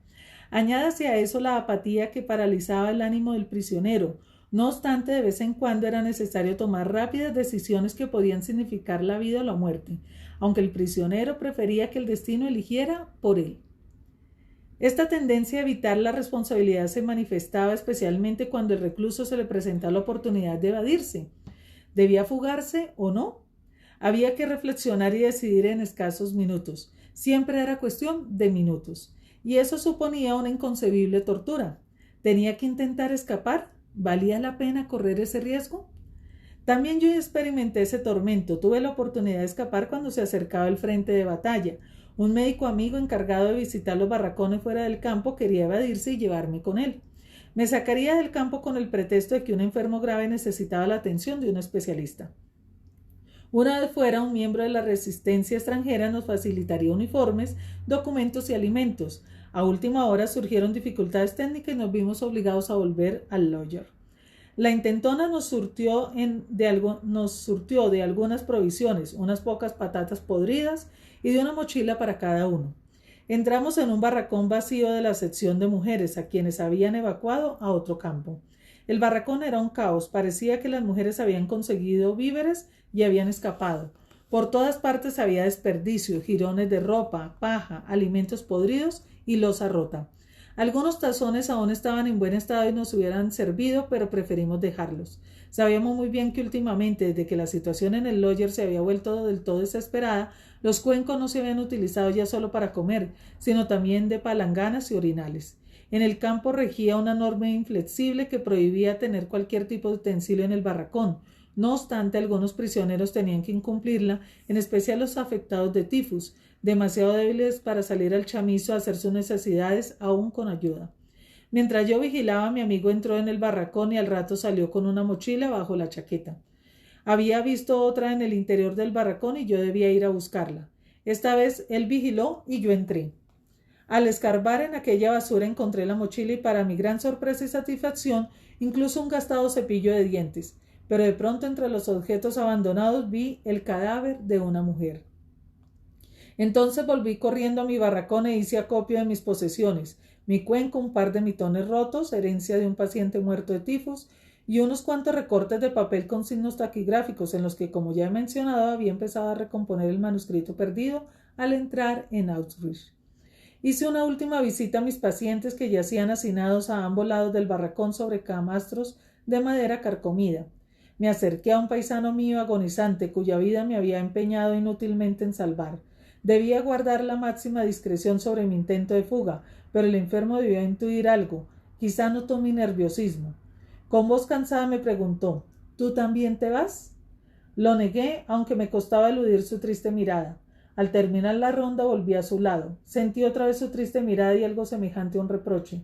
Añádase a eso la apatía que paralizaba el ánimo del prisionero. No obstante, de vez en cuando era necesario tomar rápidas decisiones que podían significar la vida o la muerte, aunque el prisionero prefería que el destino eligiera por él. Esta tendencia a evitar la responsabilidad se manifestaba especialmente cuando el recluso se le presentaba la oportunidad de evadirse. ¿Debía fugarse o no? Había que reflexionar y decidir en escasos minutos. Siempre era cuestión de minutos. Y eso suponía una inconcebible tortura. ¿Tenía que intentar escapar? ¿Valía la pena correr ese riesgo? También yo experimenté ese tormento. Tuve la oportunidad de escapar cuando se acercaba el frente de batalla. Un médico amigo encargado de visitar los barracones fuera del campo quería evadirse y llevarme con él. Me sacaría del campo con el pretexto de que un enfermo grave necesitaba la atención de un especialista. Una vez fuera, un miembro de la resistencia extranjera nos facilitaría uniformes, documentos y alimentos. A última hora surgieron dificultades técnicas y nos vimos obligados a volver al Lawyer. La intentona nos surtió de algunas provisiones, unas pocas patatas podridas y de una mochila para cada uno. Entramos en un barracón vacío de la sección de mujeres, a quienes habían evacuado a otro campo. El barracón era un caos, parecía que las mujeres habían conseguido víveres y habían escapado. Por todas partes había desperdicio, jirones de ropa, paja, alimentos podridos y loza rota. Algunos tazones aún estaban en buen estado y nos hubieran servido, pero preferimos dejarlos. Sabíamos muy bien que últimamente, desde que la situación en el Lawyer se había vuelto del todo desesperada, los cuencos no se habían utilizado ya solo para comer, sino también de palanganas y orinales. En el campo regía una norma inflexible que prohibía tener cualquier tipo de utensilio en el barracón. No obstante, algunos prisioneros tenían que incumplirla, en especial los afectados de tifus, demasiado débiles para salir al chamizo a hacer sus necesidades, aún con ayuda. Mientras yo vigilaba, mi amigo entró en el barracón y al rato salió con una mochila bajo la chaqueta. Había visto otra en el interior del barracón y yo debía ir a buscarla. Esta vez él vigiló y yo entré. Al escarbar en aquella basura encontré la mochila y, para mi gran sorpresa y satisfacción, incluso un gastado cepillo de dientes. Pero de pronto entre los objetos abandonados vi el cadáver de una mujer. Entonces volví corriendo a mi barracón e hice acopio de mis posesiones: mi cuenco, un par de mitones rotos, herencia de un paciente muerto de tifus, y unos cuantos recortes de papel con signos taquigráficos en los que, como ya he mencionado, había empezado a recomponer el manuscrito perdido al entrar en Auschwitz. Hice una última visita a mis pacientes que yacían hacinados a ambos lados del barracón sobre camastros de madera carcomida. Me acerqué a un paisano mío agonizante cuya vida me había empeñado inútilmente en salvar. Debía guardar la máxima discreción sobre mi intento de fuga, pero el enfermo debió intuir algo. Quizá notó mi nerviosismo. Con voz cansada me preguntó: ¿Tú también te vas? Lo negué, aunque me costaba eludir su triste mirada. Al terminar la ronda volví a su lado. Sentí otra vez su triste mirada y algo semejante a un reproche.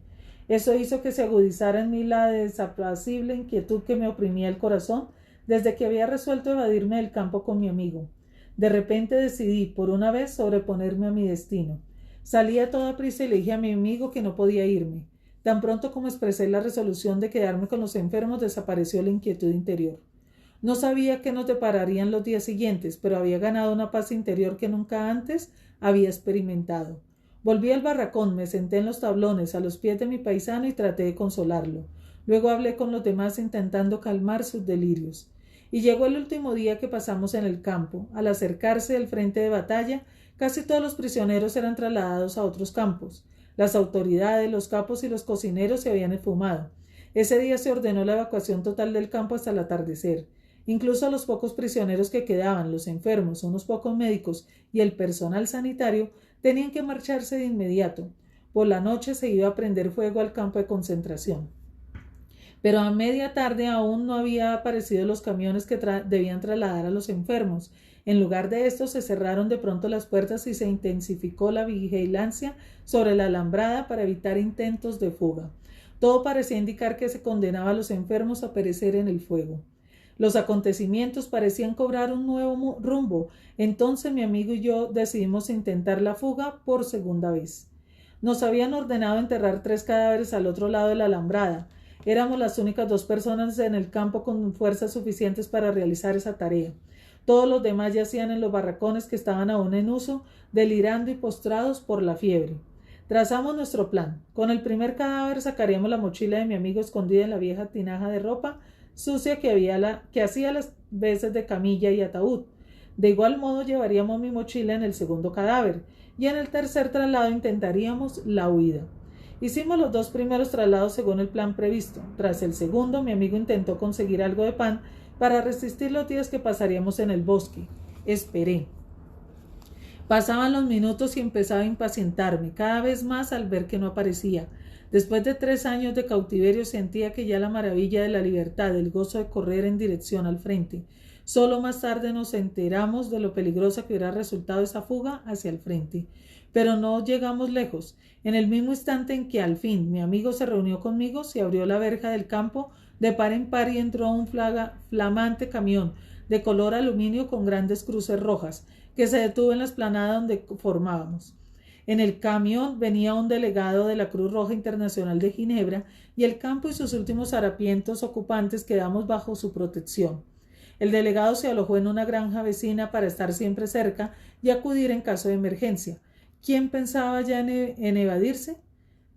Eso hizo que se agudizara en mí la desapacible inquietud que me oprimía el corazón desde que había resuelto evadirme del campo con mi amigo. De repente decidí, por una vez, sobreponerme a mi destino. Salí a toda prisa y le dije a mi amigo que no podía irme. Tan pronto como expresé la resolución de quedarme con los enfermos, desapareció la inquietud interior. No sabía qué nos depararían los días siguientes, pero había ganado una paz interior que nunca antes había experimentado. Volví al barracón, me senté en los tablones a los pies de mi paisano y traté de consolarlo. Luego hablé con los demás intentando calmar sus delirios. Y llegó el último día que pasamos en el campo. Al acercarse al frente de batalla, casi todos los prisioneros eran trasladados a otros campos. Las autoridades, los capos y los cocineros se habían esfumado. Ese día se ordenó la evacuación total del campo hasta el atardecer. Incluso los pocos prisioneros que quedaban, los enfermos, unos pocos médicos y el personal sanitario, tenían que marcharse de inmediato. Por la noche se iba a prender fuego al campo de concentración. Pero a media tarde aún no habían aparecido los camiones que debían trasladar a los enfermos. En lugar de esto, se cerraron de pronto las puertas y se intensificó la vigilancia sobre la alambrada para evitar intentos de fuga. Todo parecía indicar que se condenaba a los enfermos a perecer en el fuego. Los acontecimientos parecían cobrar un nuevo rumbo. Entonces mi amigo y yo decidimos intentar la fuga por segunda vez. Nos habían ordenado enterrar 3 cadáveres al otro lado de la alambrada. Éramos las únicas 2 personas en el campo con fuerzas suficientes para realizar esa tarea. Todos los demás yacían en los barracones que estaban aún en uso, delirando y postrados por la fiebre. Trazamos nuestro plan. Con el primer cadáver sacaríamos la mochila de mi amigo escondida en la vieja tinaja de ropa sucia que hacía las veces de camilla y ataúd. De igual modo llevaríamos mi mochila en el segundo cadáver, y en el tercer traslado intentaríamos la huida. Hicimos los 2 primeros traslados según el plan previsto. Tras el segundo, mi amigo intentó conseguir algo de pan para resistir los días que pasaríamos en el bosque. Esperé. Pasaban los minutos y empezaba a impacientarme cada vez más al ver que no aparecía. Después de 3 años de cautiverio sentía que ya la maravilla de la libertad, el gozo de correr en dirección al frente. Solo más tarde nos enteramos de lo peligrosa que hubiera resultado esa fuga hacia el frente. Pero no llegamos lejos. En el mismo instante en que al fin mi amigo se reunió conmigo, se abrió la verja del campo de par en par y entró un flamante camión de color aluminio con grandes cruces rojas, que se detuvo en la explanada donde formábamos. En el camión venía un delegado de la Cruz Roja Internacional de Ginebra y el campo y sus últimos harapientos ocupantes quedamos bajo su protección. El delegado se alojó en una granja vecina para estar siempre cerca y acudir en caso de emergencia. ¿Quién pensaba ya en evadirse?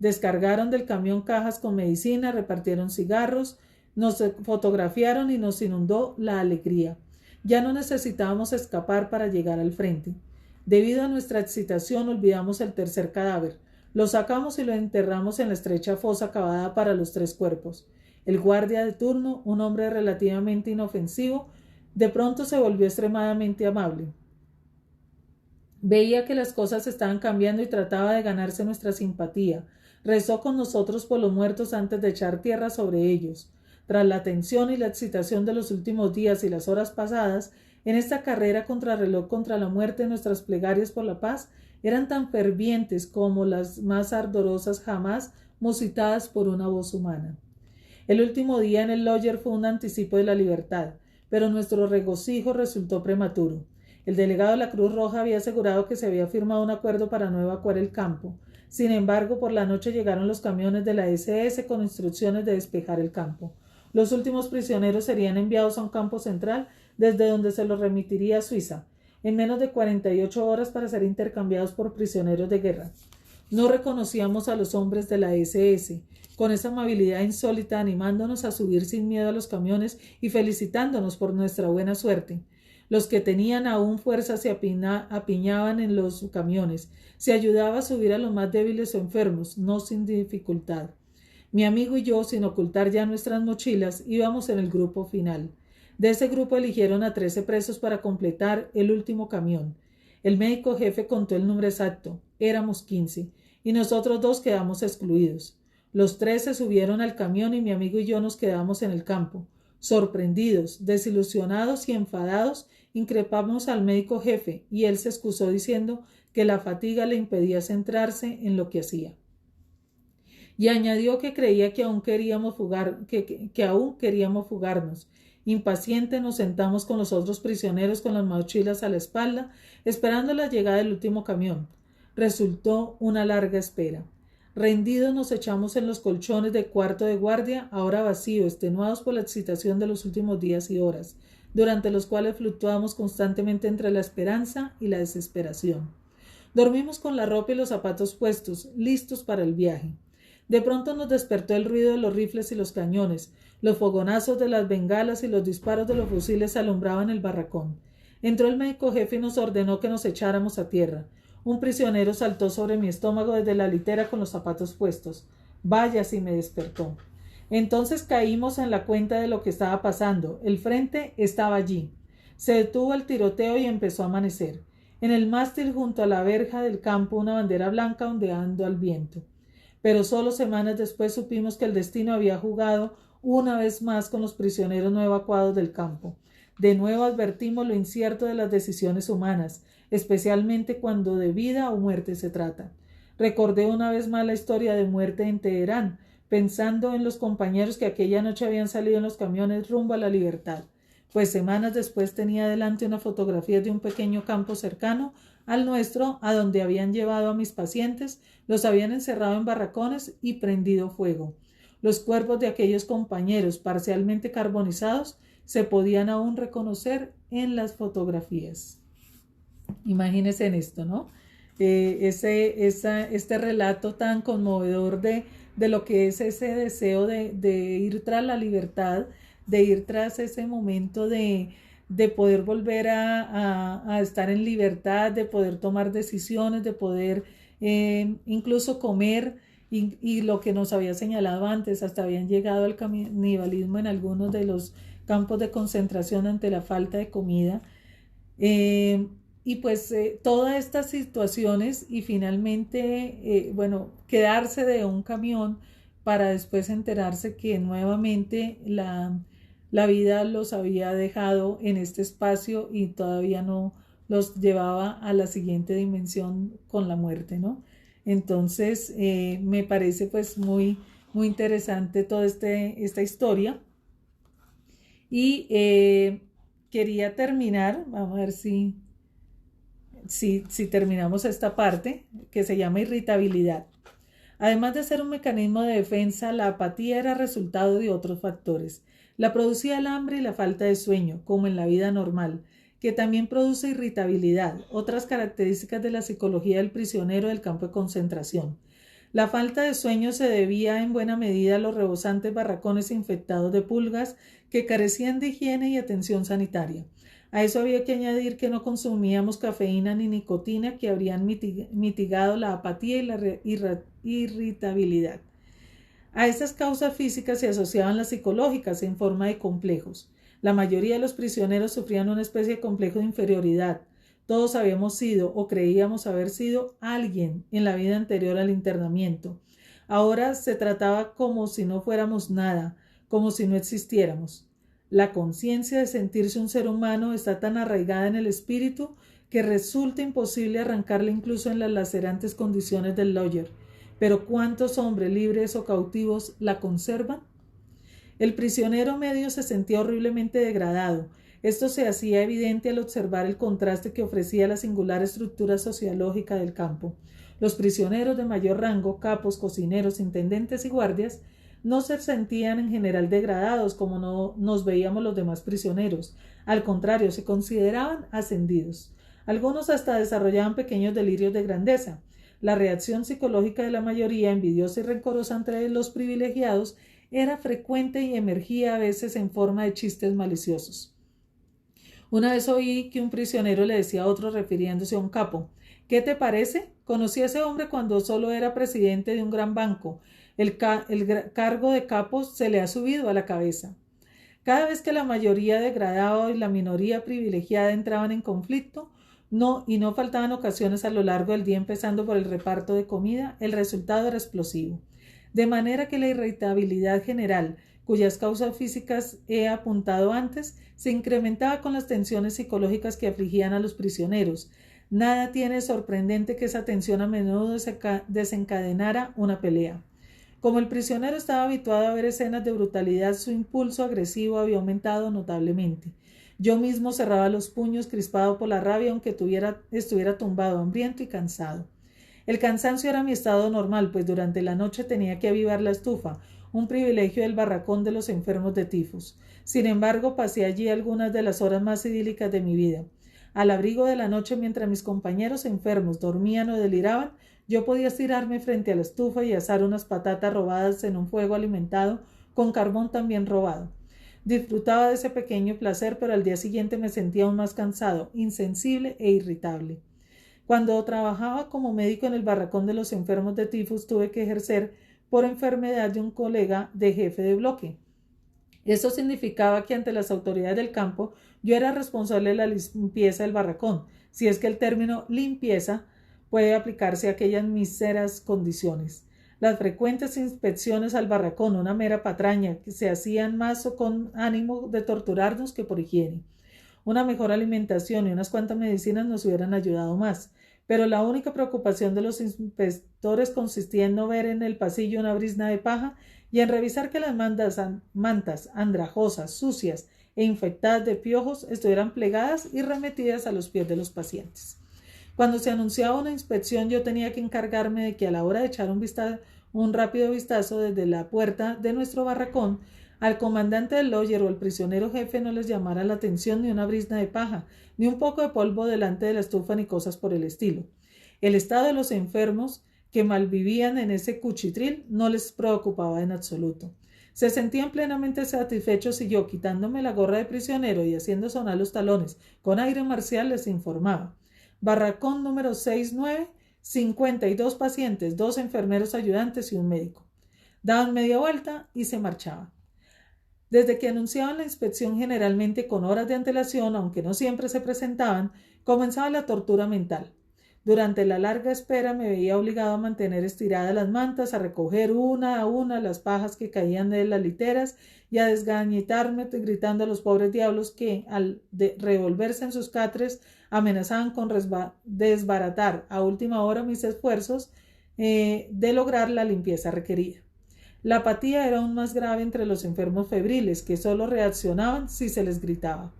Descargaron del camión cajas con medicina, repartieron cigarros, nos fotografiaron y nos inundó la alegría. Ya no necesitábamos escapar para llegar al frente. Debido a nuestra excitación olvidamos el tercer cadáver. Lo sacamos y lo enterramos en la estrecha fosa cavada para los 3 cuerpos. El guardia de turno, un hombre relativamente inofensivo, de pronto se volvió extremadamente amable. Veía que las cosas estaban cambiando y trataba de ganarse nuestra simpatía. Rezó con nosotros por los muertos antes de echar tierra sobre ellos. Tras la tensión y la excitación de los últimos días y las horas pasadas, en esta carrera contrarreloj contra la muerte, nuestras plegarias por la paz eran tan fervientes como las más ardorosas jamás musitadas por una voz humana. El último día en el Logger fue un anticipo de la libertad, pero nuestro regocijo resultó prematuro. El delegado de la Cruz Roja había asegurado que se había firmado un acuerdo para no evacuar el campo. Sin embargo, por la noche llegaron los camiones de la SS con instrucciones de despejar el campo. Los últimos prisioneros serían enviados a un campo central desde donde se los remitiría a Suiza, en menos de 48 horas para ser intercambiados por prisioneros de guerra. No reconocíamos a los hombres de la SS, con esa amabilidad insólita, animándonos a subir sin miedo a los camiones y felicitándonos por nuestra buena suerte. Los que tenían aún fuerza se apiñaban en los camiones. Se ayudaba a subir a los más débiles o enfermos, no sin dificultad. Mi amigo y yo, sin ocultar ya nuestras mochilas, íbamos en el grupo final. De ese grupo eligieron a 13 presos para completar el último camión. El médico jefe contó el número exacto. Éramos 15, y nosotros 2 quedamos excluidos. Los 13 subieron al camión y mi amigo y yo nos quedamos en el campo. Sorprendidos, desilusionados y enfadados, increpamos al médico jefe y él se excusó diciendo que la fatiga le impedía centrarse en lo que hacía. Y añadió que creía que aún queríamos fugarnos. Impaciente nos sentamos con los otros prisioneros con las mochilas a la espalda, esperando la llegada del último camión. Resultó una larga espera. Rendidos nos echamos en los colchones del cuarto de guardia, ahora vacío, extenuados por la excitación de los últimos días y horas, durante los cuales fluctuamos constantemente entre la esperanza y la desesperación. Dormimos con la ropa y los zapatos puestos, listos para el viaje. De pronto nos despertó el ruido de los rifles y los cañones. Los fogonazos de las bengalas y los disparos de los fusiles alumbraban el barracón. Entró el médico jefe y nos ordenó que nos echáramos a tierra. Un prisionero saltó sobre mi estómago desde la litera con los zapatos puestos. Vaya si me despertó. Entonces caímos en la cuenta de lo que estaba pasando. El frente estaba allí. Se detuvo el tiroteo y empezó a amanecer. En el mástil junto a la verja del campo una bandera blanca ondeando al viento. Pero solo semanas después supimos que el destino había jugado una vez más con los prisioneros no evacuados del campo. De nuevo advertimos lo incierto de las decisiones humanas, especialmente cuando de vida o muerte se trata. Recordé una vez más la historia de muerte en Teherán, pensando en los compañeros que aquella noche habían salido en los camiones rumbo a la libertad, pues semanas después tenía delante una fotografía de un pequeño campo cercano al nuestro, a donde habían llevado a mis pacientes, los habían encerrado en barracones y prendido fuego. Los cuerpos de aquellos compañeros, parcialmente carbonizados, se podían aún reconocer en las fotografías. Imagínense en esto, ¿no? Este relato tan conmovedor de lo que es ese deseo de ir tras la libertad, de ir tras ese momento de poder volver a estar en libertad, de poder tomar decisiones, de poder incluso comer, y lo que nos había señalado antes, hasta habían llegado al canibalismo en algunos de los campos de concentración ante la falta de comida. Y pues todas estas situaciones y finalmente, quedarse de un camión para después enterarse que nuevamente la vida los había dejado en este espacio y todavía no los llevaba a la siguiente dimensión con la muerte, ¿no? Entonces, me parece pues muy, muy interesante toda esta historia. Y quería terminar, vamos a ver si terminamos esta parte, que se llama irritabilidad. Además de ser un mecanismo de defensa, la apatía era resultado de otros factores. La producía el hambre y la falta de sueño, como en la vida normal, que también produce irritabilidad, otras características de la psicología del prisionero del campo de concentración. La falta de sueño se debía en buena medida a los rebosantes barracones infectados de pulgas que carecían de higiene y atención sanitaria. A eso había que añadir que no consumíamos cafeína ni nicotina, que habrían mitigado la apatía y la irritabilidad. A estas causas físicas se asociaban las psicológicas en forma de complejos. La mayoría de los prisioneros sufrían una especie de complejo de inferioridad. Todos habíamos sido o creíamos haber sido alguien en la vida anterior al internamiento. Ahora se trataba como si no fuéramos nada, como si no existiéramos. La conciencia de sentirse un ser humano está tan arraigada en el espíritu que resulta imposible arrancarla incluso en las lacerantes condiciones del lawyer. Pero ¿cuántos hombres libres o cautivos la conservan? El prisionero medio se sentía horriblemente degradado. Esto se hacía evidente al observar el contraste que ofrecía la singular estructura sociológica del campo. Los prisioneros de mayor rango, capos, cocineros, intendentes y guardias, no se sentían en general degradados como no nos veíamos los demás prisioneros. Al contrario, se consideraban ascendidos. Algunos hasta desarrollaban pequeños delirios de grandeza. La reacción psicológica de la mayoría, envidiosa y rencorosa entre los privilegiados, era frecuente y emergía a veces en forma de chistes maliciosos. Una vez oí que un prisionero le decía a otro refiriéndose a un capo: ¿qué te parece? Conocí a ese hombre cuando solo era presidente de un gran banco. El cargo de capo se le ha subido a la cabeza. Cada vez que la mayoría degradada y la minoría privilegiada entraban en conflicto, no faltaban ocasiones a lo largo del día, empezando por el reparto de comida, el resultado era explosivo. De manera que la irritabilidad general, cuyas causas físicas he apuntado antes, se incrementaba con las tensiones psicológicas que afligían a los prisioneros. Nada tiene sorprendente que esa tensión a menudo desencadenara una pelea. Como el prisionero estaba habituado a ver escenas de brutalidad, su impulso agresivo había aumentado notablemente. Yo mismo cerraba los puños, crispado por la rabia, aunque estuviera tumbado, hambriento y cansado. El cansancio era mi estado normal, pues durante la noche tenía que avivar la estufa, un privilegio del barracón de los enfermos de tifus. Sin embargo, pasé allí algunas de las horas más idílicas de mi vida. Al abrigo de la noche, mientras mis compañeros enfermos dormían o deliraban, yo podía estirarme frente a la estufa y asar unas patatas robadas en un fuego alimentado con carbón también robado. Disfrutaba de ese pequeño placer, pero al día siguiente me sentía aún más cansado, insensible e irritable. Cuando trabajaba como médico en el barracón de los enfermos de tifus, tuve que ejercer por enfermedad de un colega de jefe de bloque. Eso significaba que ante las autoridades del campo yo era responsable de la limpieza del barracón, si es que el término limpieza puede aplicarse a aquellas míseras condiciones. Las frecuentes inspecciones al barracón, una mera patraña, que se hacían más con ánimo de torturarnos que por higiene. Una mejor alimentación y unas cuantas medicinas nos hubieran ayudado más, pero la única preocupación de los inspectores consistía en no ver en el pasillo una brizna de paja y en revisar que las mantas andrajosas, sucias e infectadas de piojos estuvieran plegadas y remetidas a los pies de los pacientes. Cuando se anunciaba una inspección, yo tenía que encargarme de que a la hora de echar un rápido vistazo desde la puerta de nuestro barracón, al comandante del lawyer o al prisionero jefe no les llamara la atención ni una brizna de paja, ni un poco de polvo delante de la estufa, ni cosas por el estilo. El estado de los enfermos que malvivían en ese cuchitril no les preocupaba en absoluto. Se sentían plenamente satisfechos y yo, quitándome la gorra de prisionero y haciendo sonar los talones con aire marcial, les informaba: barracón número 69, 52 pacientes, 2 enfermeros ayudantes y un médico. Daban media vuelta y se marchaban. Desde que anunciaban la inspección, generalmente con horas de antelación, aunque no siempre se presentaban, comenzaba la tortura mental. Durante la larga espera me veía obligado a mantener estiradas las mantas, a recoger una a una las pajas que caían de las literas y a desgañitarme gritando a los pobres diablos que, al revolverse en sus catres, amenazaban con desbaratar a última hora mis esfuerzos de lograr la limpieza requerida. La apatía era aún más grave entre los enfermos febriles, que solo reaccionaban si se les gritaba.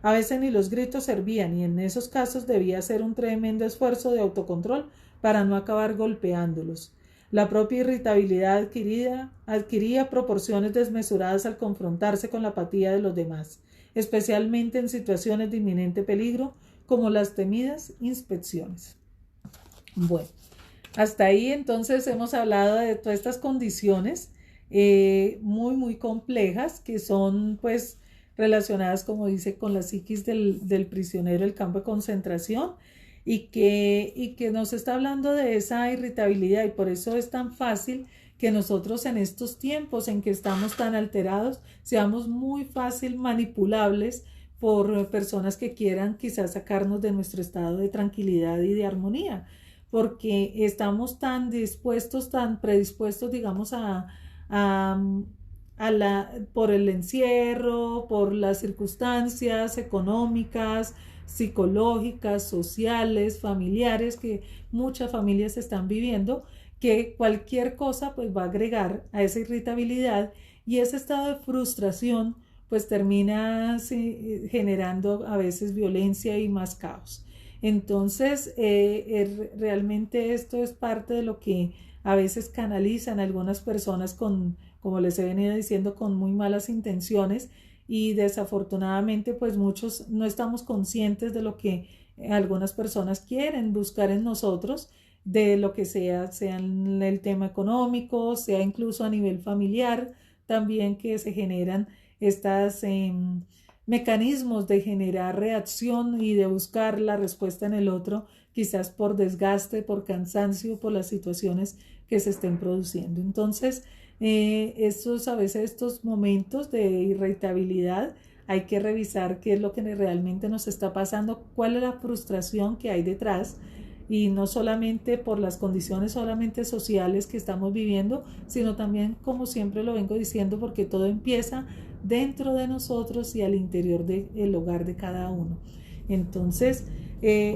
A veces ni los gritos servían, y en esos casos debía hacer un tremendo esfuerzo de autocontrol para no acabar golpeándolos. La propia irritabilidad adquiría proporciones desmesuradas al confrontarse con la apatía de los demás, especialmente en situaciones de inminente peligro, como las temidas inspecciones. Bueno, hasta ahí entonces hemos hablado de todas estas condiciones muy complejas que son pues relacionadas, como dice, con la psiquis del prisionero del campo de concentración y que nos está hablando de esa irritabilidad, y por eso es tan fácil que nosotros en estos tiempos en que estamos tan alterados seamos muy fácil manipulables por personas que quieran quizás sacarnos de nuestro estado de tranquilidad y de armonía, porque estamos tan predispuestos, digamos, por el encierro, por las circunstancias económicas, psicológicas, sociales, familiares, que muchas familias están viviendo, que cualquier cosa pues va a agregar a esa irritabilidad, y ese estado de frustración pues termina generando a veces violencia y más caos. Entonces, realmente esto es parte de lo que a veces canalizan algunas personas como les he venido diciendo, con muy malas intenciones, y desafortunadamente pues muchos no estamos conscientes de lo que algunas personas quieren buscar en nosotros, de lo que sea en el tema económico, sea incluso a nivel familiar, también que se generan estos mecanismos de generar reacción y de buscar la respuesta en el otro, quizás por desgaste, por cansancio, por las situaciones que se estén produciendo. Entonces, a veces estos momentos de irritabilidad, hay que revisar qué es lo que realmente nos está pasando, cuál es la frustración que hay detrás, y no solamente por las condiciones solamente sociales que estamos viviendo, sino también, como siempre lo vengo diciendo, porque todo empieza dentro de nosotros y al interior del hogar de cada uno. Entonces,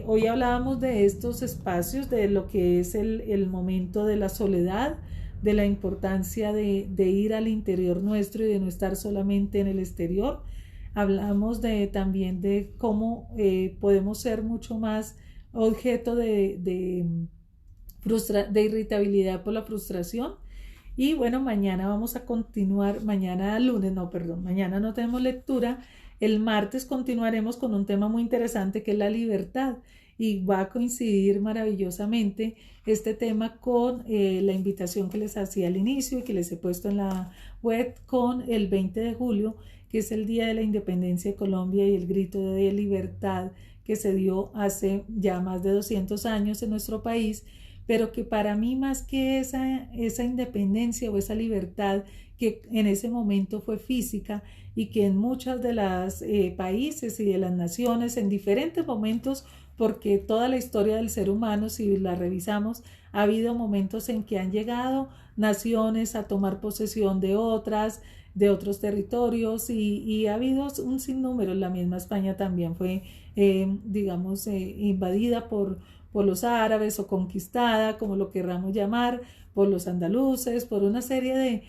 hoy hablábamos de estos espacios, de lo que es el momento de la soledad, de la importancia de ir al interior nuestro y de no estar solamente en el exterior. Hablamos también de cómo podemos ser mucho más objeto de irritabilidad por la frustración. Y bueno, mañana vamos a continuar, mañana lunes, no, perdón, mañana no tenemos lectura. El martes continuaremos con un tema muy interesante que es la libertad, y va a coincidir maravillosamente este tema con la invitación que les hacía al inicio y que les he puesto en la web, con el 20 de julio, que es el Día de la Independencia de Colombia y el grito de libertad que se dio hace ya más de 200 años en nuestro país, pero que para mí, más que esa independencia o esa libertad que en ese momento fue física, y que en muchos de los países y de las naciones en diferentes momentos, porque toda la historia del ser humano, si la revisamos, ha habido momentos en que han llegado naciones a tomar posesión de otros territorios, y ha habido un sinnúmero. La misma España también fue, invadida por los árabes o conquistada, como lo querramos llamar, por los andaluces, por una serie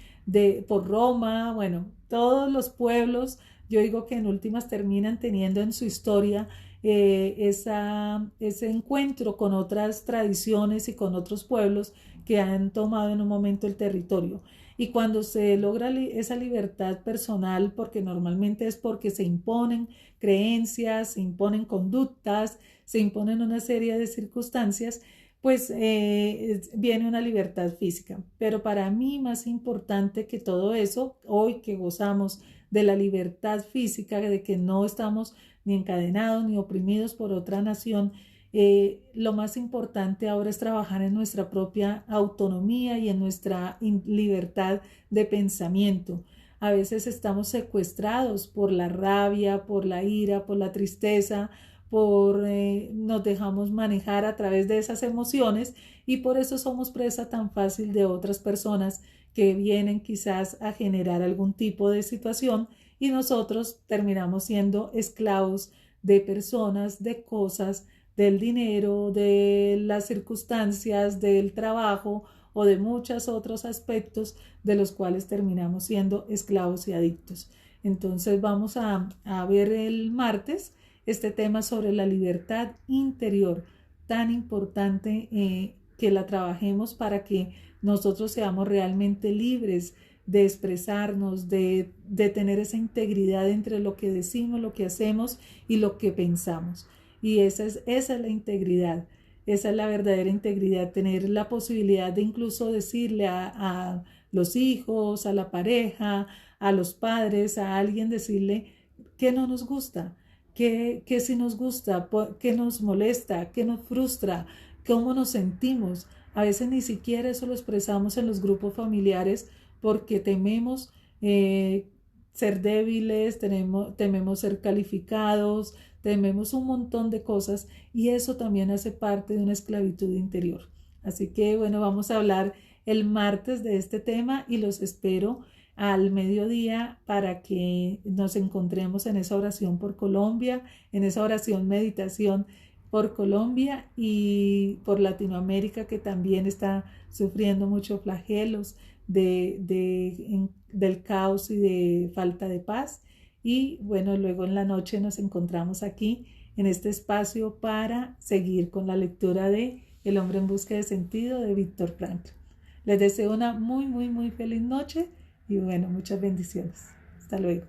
por Roma. Bueno, todos los pueblos, yo digo que en últimas terminan teniendo en su historia ese encuentro con otras tradiciones y con otros pueblos que han tomado en un momento el territorio. Y cuando se logra esa libertad personal, porque normalmente es porque se imponen creencias, se imponen conductas, se imponen una serie de circunstancias, pues viene una libertad física. Pero para mí, más importante que todo eso, hoy que gozamos de la libertad física, de que no estamos ni encadenados ni oprimidos por otra nación, lo más importante ahora es trabajar en nuestra propia autonomía y en nuestra libertad de pensamiento. A veces estamos secuestrados por la rabia, por la ira, por la tristeza, nos dejamos manejar a través de esas emociones, y por eso somos presa tan fácil de otras personas que vienen quizás a generar algún tipo de situación, y nosotros terminamos siendo esclavos de personas, de cosas, del dinero, de las circunstancias, del trabajo o de muchos otros aspectos de los cuales terminamos siendo esclavos y adictos. Entonces vamos a ver el martes este tema sobre la libertad interior, tan importante que la trabajemos para que nosotros seamos realmente libres de expresarnos, de tener esa integridad entre lo que decimos, lo que hacemos y lo que pensamos. Y esa es la integridad, esa es la verdadera integridad, tener la posibilidad de incluso decirle a los hijos, a la pareja, a los padres, a alguien, decirle qué no nos gusta, qué sí nos gusta, qué nos molesta, qué nos frustra, cómo nos sentimos. A veces ni siquiera eso lo expresamos en los grupos familiares porque tememos ser débiles, tememos ser calificados, tememos un montón de cosas, y eso también hace parte de una esclavitud interior. Así que bueno, vamos a hablar el martes de este tema y los espero al mediodía para que nos encontremos en esa oración por Colombia, en esa oración meditación por Colombia y por Latinoamérica, que también está sufriendo muchos flagelos del caos y de falta de paz. Y bueno, luego en la noche nos encontramos aquí en este espacio para seguir con la lectura de El hombre en busca de sentido de Víctor Frankl. Les deseo una muy, muy, muy feliz noche y bueno, muchas bendiciones. Hasta luego.